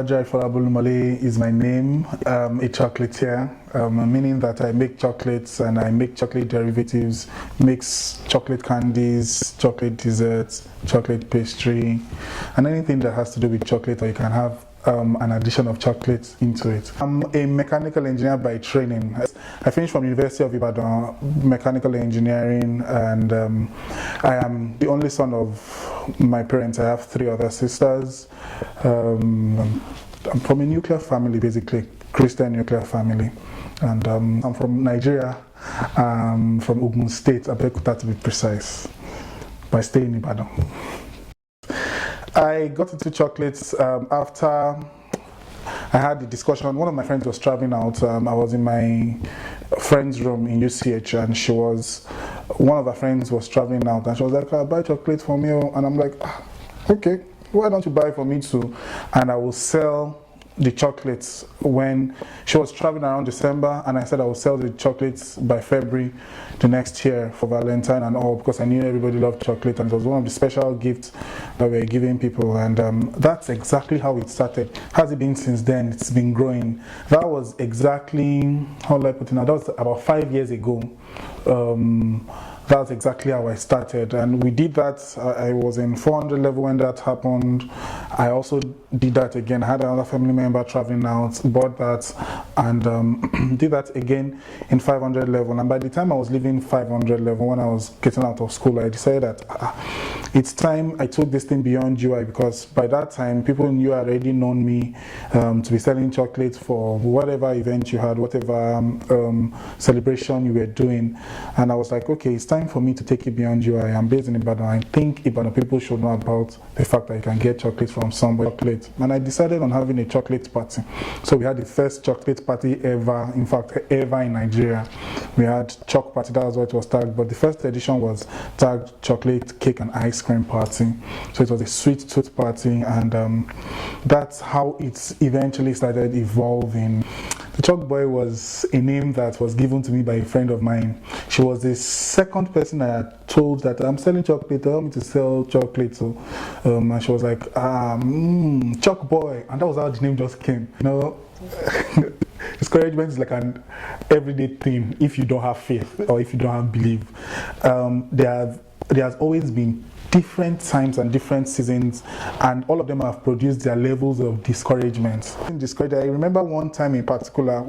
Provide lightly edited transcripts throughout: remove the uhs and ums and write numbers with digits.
Jare Fola-Bolumole is my name. I'm a chocolatier, meaning that I make chocolates and I make chocolate derivatives, mix chocolate candies, chocolate desserts, chocolate pastry, and anything that has to do with chocolate, or you can have an addition of chocolate into it. I'm a mechanical engineer by training. I finished from University of Ibadan, mechanical engineering, and I am the only son of my parents. I have 3 other sisters. I'm from a nuclear family, basically, Christian nuclear family. And I'm from Nigeria, from Ogun State, Abeokuta to be precise, but I stay in Ibadan. I got into chocolates after I had the discussion. One of my friends was traveling out. I was in my friend's room in UCH, and one of her friends was traveling out, and she was like, buy chocolate for me. And I'm like, okay, why don't you buy for me too? And I will sell the chocolates when she was traveling around December, and I said I would sell the chocolates by February the next year for Valentine and all, because I knew everybody loved chocolate, and it was one of the special gifts that we were giving people. And that's exactly how it started. Has it been since then? It's been growing. That was exactly, how will I put it now, that was about 5 years ago. That's exactly how I started, and we did that. I was in 400 level when that happened. I also did that again. I had another family member traveling out, bought that, and did that again in 500 level. And by the time I was leaving 500 level, when I was getting out of school, I decided that it's time I took this thing beyond UI, because by that time, people knew I already known me to be selling chocolates for whatever event you had, whatever celebration you were doing. And I was like, okay, it's time for me to take it beyond UI. I'm based in Ibadan. I think Ibadan people should know about the fact that you can get chocolate from somebody. And I decided on having a chocolate party. So we had the first chocolate party ever, in fact, ever in Nigeria. We had Choc party, that was what it was tagged, but the first edition was tagged chocolate cake and ice cream party. So it was a sweet tooth party, and that's how it eventually started evolving. The Choc Boy was a name that was given to me by a friend of mine. She was the second person I had told that I'm selling chocolate, help me to sell chocolate. So, and she was like, Choc Boy, and that was how the name just came. You know, discouragement is like an everyday thing if you don't have faith or if you don't have belief. There has always been different times and different seasons, and all of them have produced their levels of discouragement. I remember one time in particular,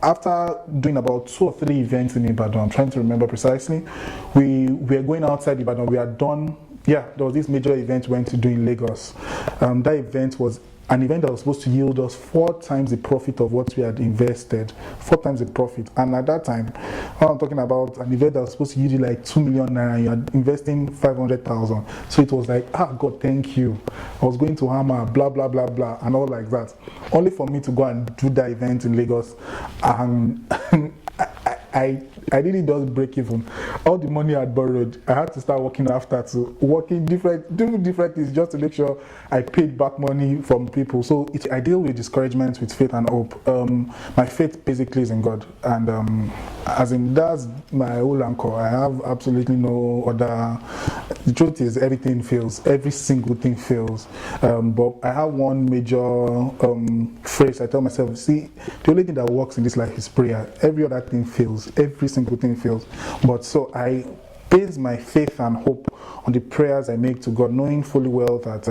after doing about 2 or 3 events in Ibadan, I'm trying to remember precisely, we were going outside Ibadan. We had done, there was this major event we went to do in Lagos. That event was an event that was supposed to yield us 4 times the profit of what we had invested. 4 times the profit. And at that time, I'm talking about an event that was supposed to yield you like 2 million naira, you are investing 500,000. So it was like, God, thank you. I was going to Hammer, blah, blah, blah, blah, and all like that. Only for me to go and do that event in Lagos. And I really just break even. All the money I borrowed, I had to start working after, to doing different things just to make sure I paid back money from people. So I deal with discouragement with faith and hope. My faith basically is in God, and as in that's my whole anchor. I have absolutely no other. The truth is, everything fails. Every single thing fails. But I have one major phrase I tell myself: see, the only thing that works in this life is prayer. Every other thing fails. Every single thing fails. But so I base my faith and hope on the prayers I make to God, knowing fully well that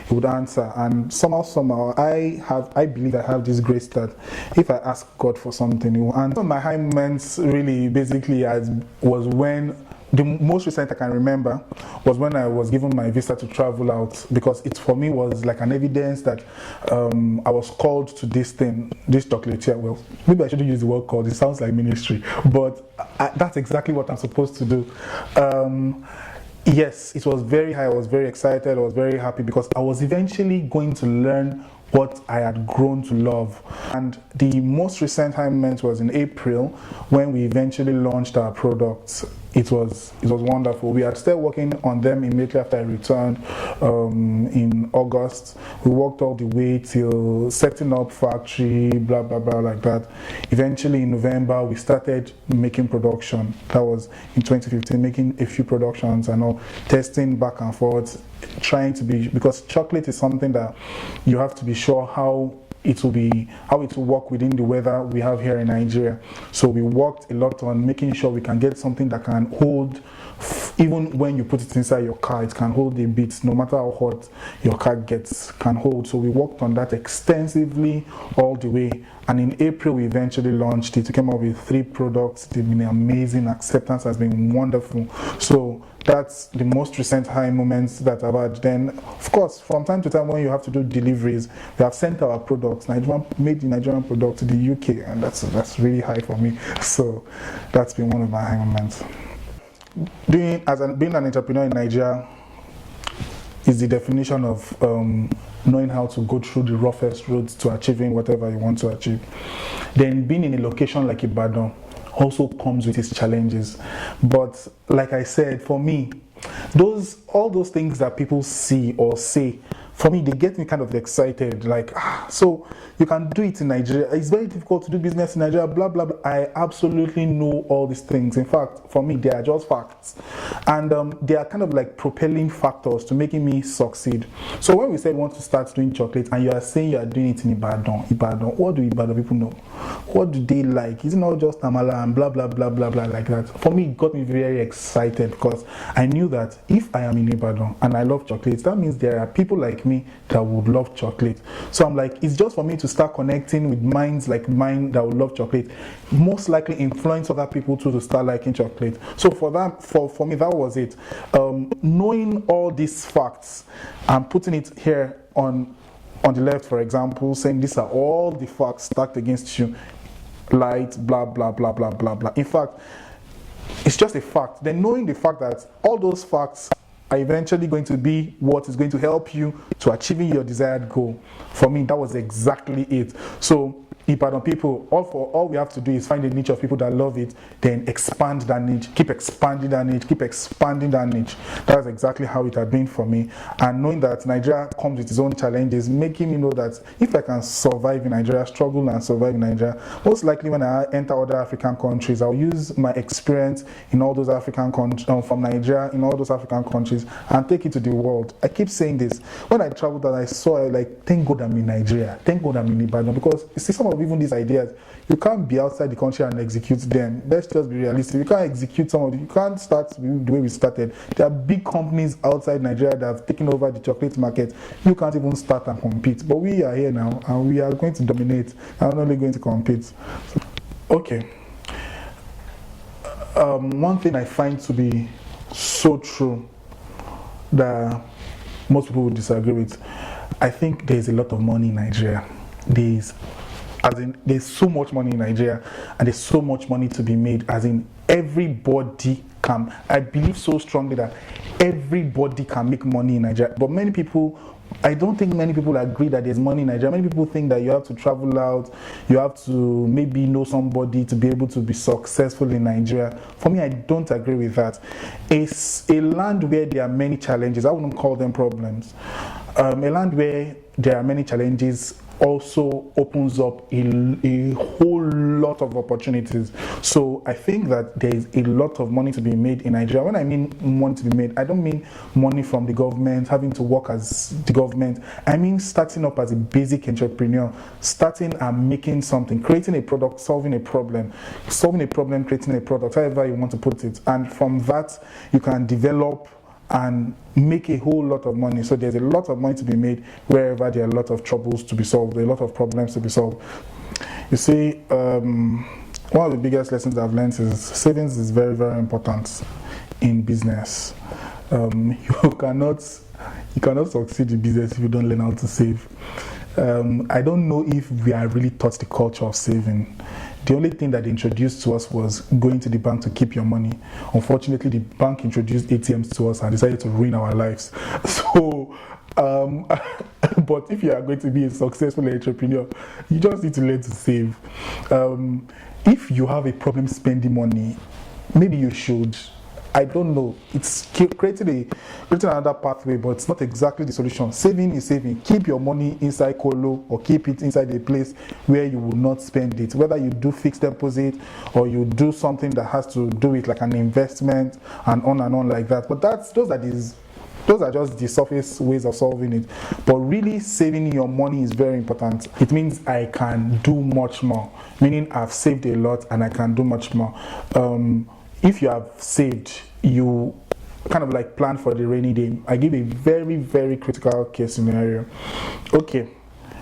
He would answer. And somehow I believe I have this grace that if I ask God for something, He will answer. My high moments really basically was when the most recent I can remember was when I was given my visa to travel out, because it for me was like an evidence that I was called to this thing, this chocolatier. Well, maybe I shouldn't use the word called, it sounds like ministry, but that's exactly what I'm supposed to do. Yes, it was very high, I was very excited, I was very happy, because I was eventually going to learn what I had grown to love. And the most recent high moment was in April, when we eventually launched our products. it was wonderful. We had started working on them immediately after I returned in August. We worked all the way till setting up factory, blah blah blah, like that. Eventually in November we started making production. That was in 2015, making a few productions and all, testing back and forth, trying to be, because chocolate is something that you have to be sure how it will work within the weather we have here in Nigeria. So we worked a lot on making sure we can get something that can hold, even when you put it inside your car, it can hold a bit, no matter how hot your car gets, can hold. So we worked on that extensively all the way, and in April we eventually launched it. We came up with 3 products. They've been amazing. Acceptance has been wonderful. So that's the most recent high moments that I've had. Then, of course, from time to time when you have to do deliveries, we have sent our products, made the Nigerian product to the UK, and that's really high for me. So that's been one of my high moments. Being an entrepreneur in Nigeria is the definition of knowing how to go through the roughest roads to achieving whatever you want to achieve. Then being in a location like Ibadan also comes with its challenges. But like I said, for me, all those things that people see or say, for me, they get me kind of excited. Like, so you can do it in Nigeria. It's very difficult to do business in Nigeria, blah, blah, blah. I absolutely know all these things. In fact, for me, they are just facts. And they are kind of like propelling factors to making me succeed. So when we said we want to start doing chocolate, and you are saying you are doing it in Ibadan, what do Ibadan people know? What do they like? Is it not just amala and blah, blah, blah, blah, blah, like that? For me, it got me very excited because I knew that if I am in Ibadan and I love chocolate, that means there are people like me that would love chocolate. So I'm like, it's just for me to start connecting with minds like mine that would love chocolate. Most likely influence other people too to start liking chocolate. So for me, that was it. Knowing all these facts and putting it here on the left, for example, saying these are all the facts stacked against you, light, blah, blah, blah, blah, blah, blah. In fact, it's just a fact. Then knowing the fact that all those facts are eventually going to be what is going to help you to achieving your desired goal. For me, that was exactly it. So Ibadan people, all we have to do is find a niche of people that love it, then expand that niche, keep expanding that niche, keep expanding that niche. That's exactly how it had been for me. And knowing that Nigeria comes with its own challenges, making me know that if I can survive in Nigeria, struggle and survive in Nigeria, most likely when I enter other African countries, I'll use my experience in all those African countries, from Nigeria, in all those African countries, and take it to the world. I keep saying this. When I traveled and I saw, like, thank God I'm in Nigeria, thank God I'm in Ibadan, because you see some of even these ideas, you can't be outside the country and execute them. Let's just be realistic. You can't execute some of them. You can't start the way we started. There are big companies outside Nigeria that have taken over the chocolate market. You can't even start and compete. But we are here now, and we are going to dominate. I'm not only going to compete. Okay. One thing I find to be so true that most people would disagree with, I think there's a lot of money in Nigeria. There's so much money in Nigeria, and there's so much money to be made, as in everybody can. I believe so strongly that everybody can make money in Nigeria. But I don't think many people agree that there's money in Nigeria. Many people think that you have to travel out, you have to maybe know somebody to be able to be successful in Nigeria. For me, I don't agree with that. It's a land where there are many challenges. I wouldn't call them problems. A land where there are many challenges also opens up a whole lot of opportunities. So I think that there is a lot of money to be made in Nigeria. When I mean money to be made, I don't mean money from the government, having to work as the government. I mean starting up as a basic entrepreneur, starting and making something, creating a product, solving a problem, creating a product, however you want to put it. And from that, you can develop and make a whole lot of money. So there's a lot of money to be made wherever there are a lot of troubles to be solved, a lot of problems to be solved. You see, one of the biggest lessons I've learned is savings is very, very important in business. You cannot succeed in business if you don't learn how to save. I don't know if we are really taught the culture of saving. The only thing that they introduced to us was going to the bank to keep your money. Unfortunately, the bank introduced ATMs to us and decided to ruin our lives. So, but if you are going to be a successful entrepreneur, you just need to learn to save. If you have a problem spending money, maybe you should I don't know. It's creating another pathway, but it's not exactly the solution. Saving is saving. Keep your money inside colo or keep it inside a place where you will not spend it. Whether you do fixed deposit or you do something that has to do with like an investment and on like that. But those are just the surface ways of solving it. But really saving your money is very important. It means I can do much more, meaning I've saved a lot and I can do much more. If you have saved, you kind of like plan for the rainy day. I give a very, very critical case scenario. Okay,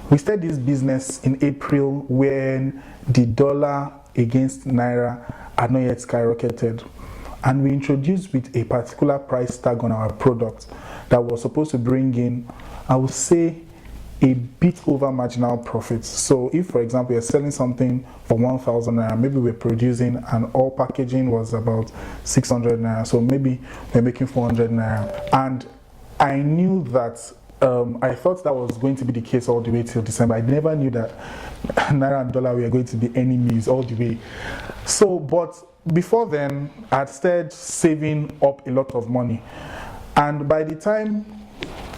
we started this business in April when the dollar against naira had not yet skyrocketed. And we introduced with a particular price tag on our product that was supposed to bring in, I would say, a bit over marginal profits. So if, for example, you're selling something for 1,000 naira, maybe we're producing and all packaging was about 600 naira, so maybe we're making 400 naira. And I knew that, I thought that was going to be the case all the way till December. I never knew that naira and dollar were going to be enemies all the way. So, but before then, I had started saving up a lot of money. And by the time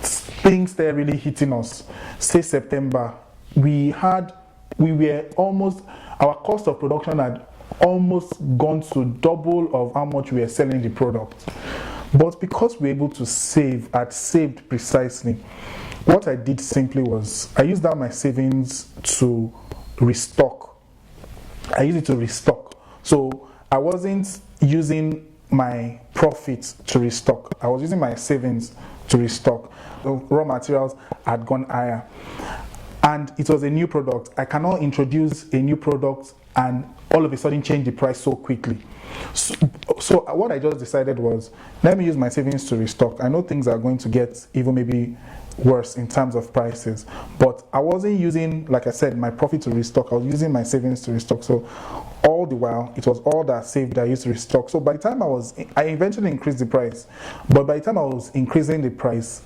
things started really hitting us, say September, our cost of production had almost gone to double of how much we were selling the product. But because we were able to save, I'd saved precisely. What I did simply was, I used out my savings to restock. I used it to restock. So I wasn't using my profits to restock. I was using my savings to restock. The raw materials had gone higher. And it was a new product. I cannot introduce a new product and all of a sudden change the price so quickly. So what I just decided was, let me use my savings to restock. I know things are going to get even maybe worse in terms of prices, but I wasn't using, like I said, my profit to restock. I was using my savings to restock. So all the while, it was all that saved that I used to restock. So by the time I eventually increased the price, but by the time I was increasing the price,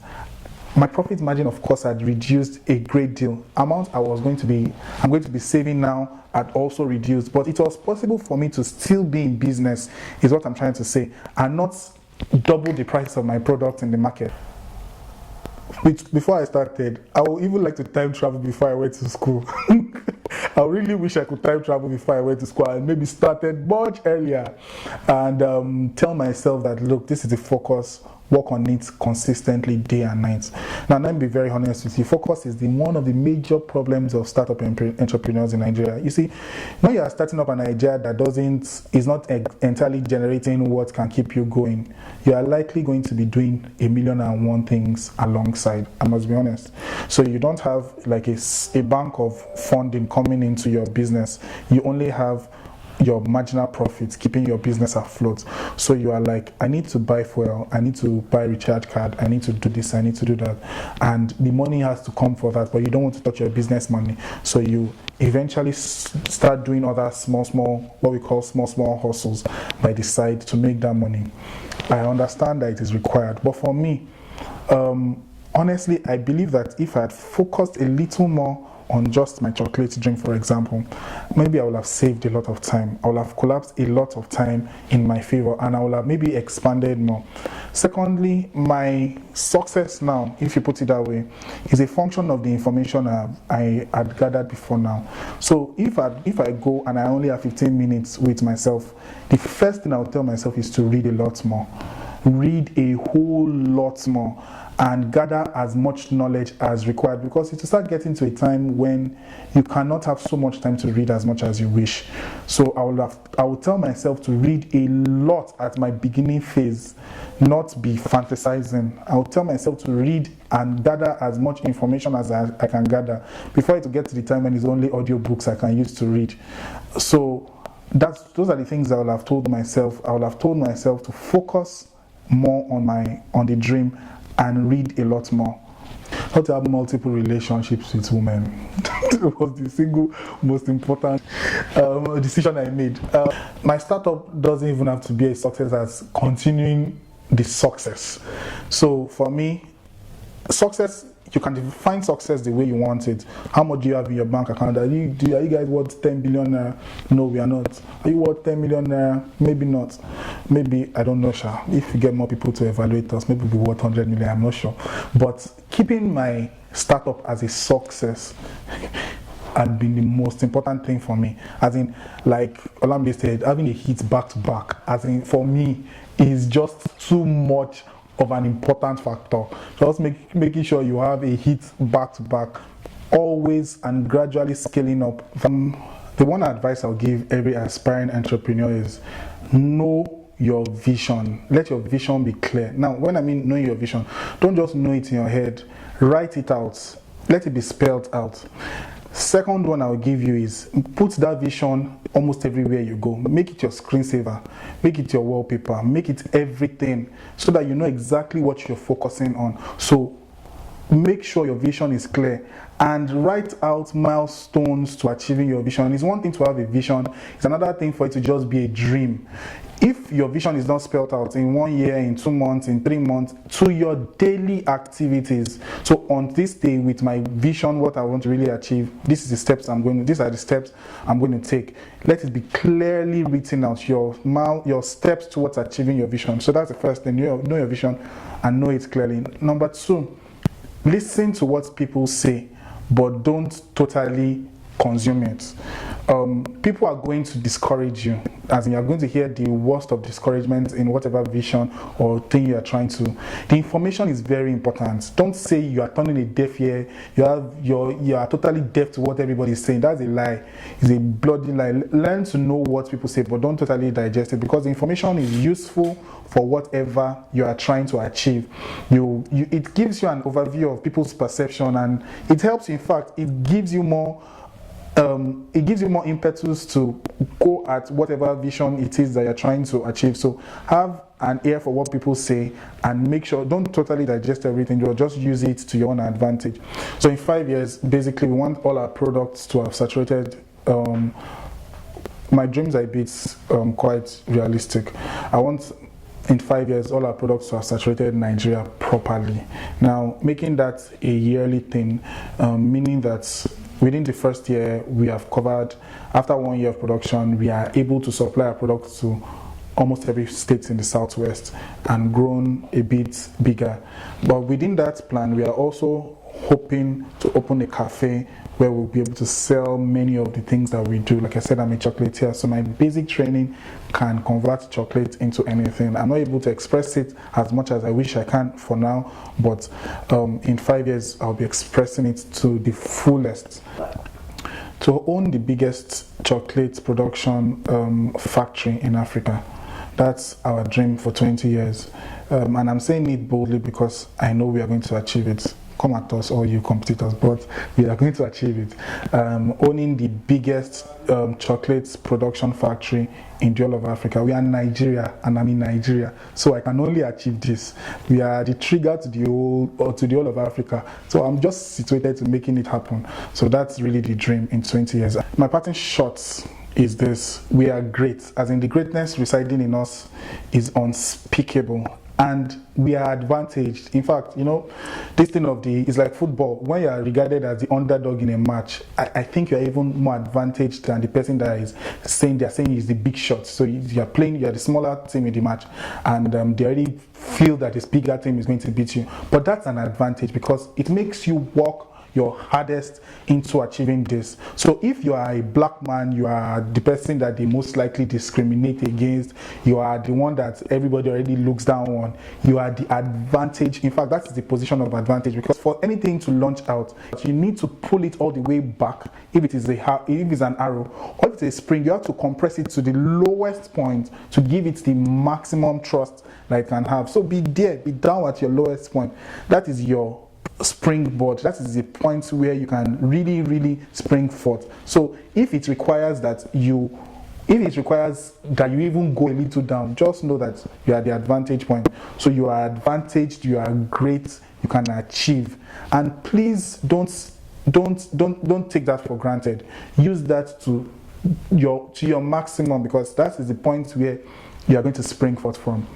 my profit margin, of course, had reduced a great deal. I'm going to be saving now had also reduced, but it was possible for me to still be in business, is what I'm trying to say, and not double the price of my product in the market. Before I started, I would even like to time travel before I went to school. I really wish I could time travel before I went to school and maybe started much earlier and tell myself that, look, this is the focus. Work on it consistently day and night. Now, let me be very honest with you. Focus is one of the major problems of startup entrepreneurs in Nigeria. You see, when you are starting up an idea that is not entirely generating what can keep you going, you are likely going to be doing 1,000,001 things alongside. I must be honest. So you don't have like a bank of funding coming into your business. You only have your marginal profits keeping your business afloat. So you are like, I need to buy fuel, I need to buy recharge card, I need to do this, I need to do that, and the money has to come for that, but you don't want to touch your business money. So you eventually start doing other small what we call small hustles by the side to make that money. I understand that it is required, but for me, honestly, I believe that if I had focused a little more on just my chocolate drink, for example, maybe I would have saved a lot of time. I would have collapsed a lot of time in my favor, and I would have maybe expanded more. Secondly, my success now, if you put it that way, is a function of the information I had gathered before now. So if I go and I only have 15 minutes with myself, the first thing I would tell myself is to read a lot more. Read a whole lot more and gather as much knowledge as required, because it will start getting to a time when you cannot have so much time to read as much as you wish. So I will tell myself to read a lot at my beginning phase, not be fantasizing. I will tell myself to read and gather as much information as I can gather before it will get to the time when it's only audiobooks I can use to read. So those are the things I will have told myself. I will have told myself to focus more on the dream and read a lot more. Not to have multiple relationships with women. It was the single most important decision I made. My startup doesn't even have to be a success as continuing the success. So for me, success you can define success the way you want it. How much do you have in your bank account? Are you guys worth 10 billion naira? No, we are not. Are you worth 10 million naira? Maybe not. Maybe, I don't know, sure. If you get more people to evaluate us, maybe we'll be worth 100 million, I'm not sure. But keeping my startup as a success had been the most important thing for me. As in, like Olamide said, having a hit back to back, as in, for me, is just too much of an important factor. Just making sure you have a hit back to back, always, and gradually scaling up. The one advice I'll give every aspiring entrepreneur is know your vision. Let your vision be clear. Now, when I mean knowing your vision, don't just know it in your head. Write it out. Let it be spelled out. Second one I'll give you is put that vision almost everywhere you go. Make it your screensaver, make it your wallpaper, make it everything, so that you know exactly what you're focusing on. So make sure your vision is clear and write out milestones to achieving your vision. It's one thing to have a vision, it's another thing for it to just be a dream. If your vision is not spelled out in 1 year, in 2 months, in 3 months, to your daily activities. So on this day, with my vision, what I want to really achieve, these are the steps I'm going to take. Let it be clearly written out, your steps towards achieving your vision. So that's the first thing, know your vision and know it clearly. Number 2, listen to what people say, but don't totally consume it. People are going to discourage you, as in you're going to hear the worst of discouragement in whatever vision or thing you are trying to. The information is very important. Don't say you are turning a deaf ear, you are totally deaf to what everybody is saying. That's a lie. It's a bloody lie. Learn to know what people say, but don't totally digest it, because the information is useful for whatever you are trying to achieve. It gives you an overview of people's perception, and it helps you. In fact, it gives you more impetus to go at whatever vision it is that you're trying to achieve. So have an ear for what people say, and make sure, don't totally digest everything, you'll just use it to your own advantage. So in 5 years, basically, we want all our products to have saturated. My dreams are a bit quite realistic. I want, in 5 years, all our products to have saturated Nigeria properly. Now, making that a yearly thing, meaning that within the first year, we have covered, after 1 year of production, we are able to supply our products to almost every state in the southwest and grown a bit bigger. But within that plan, we are also hoping to open a cafe where we'll be able to sell many of the things that we do. Like I said, I'm a chocolatier, so my basic training can convert chocolate into anything. I'm not able to express it as much as I wish I can for now, but in 5 years, I'll be expressing it to the fullest. To own the biggest chocolate production factory in Africa, that's our dream for 20 years. And I'm saying it boldly because I know we are going to achieve it. Come at us, all you competitors, but we are going to achieve it. Owning the biggest chocolate production factory in the whole of Africa. We are in Nigeria, and I'm in Nigeria, so I can only achieve this. We are the trigger to the whole of Africa. So I'm just situated to making it happen. So that's really the dream in 20 years. My parting shots is this: we are great, as in the greatness residing in us is unspeakable, and we are advantaged. In fact, you know, this thing of it's like football. When you are regarded as the underdog in a match, I think you are even more advantaged than the person that is saying is the big shot. So you are the smaller team in the match, and they already feel that this bigger team is going to beat you. But that's an advantage because it makes you work your hardest into achieving this. So if you are a black man, you are the person that they most likely discriminate against, you are the one that everybody already looks down on, you are the advantage. In fact, that's the position of advantage, because for anything to launch out, you need to pull it all the way back. If it is an arrow or if it's a spring, you have to compress it to the lowest point to give it the maximum thrust that it can have. So be down at your lowest point. That is your springboard. That is the point where you can really spring forth. So if it requires that you even go a little down, just know that you are the advantage point. So you are advantaged, you are great, you can achieve. And please don't take that for granted. Use that to your maximum, because that is the point where you are going to spring forth from.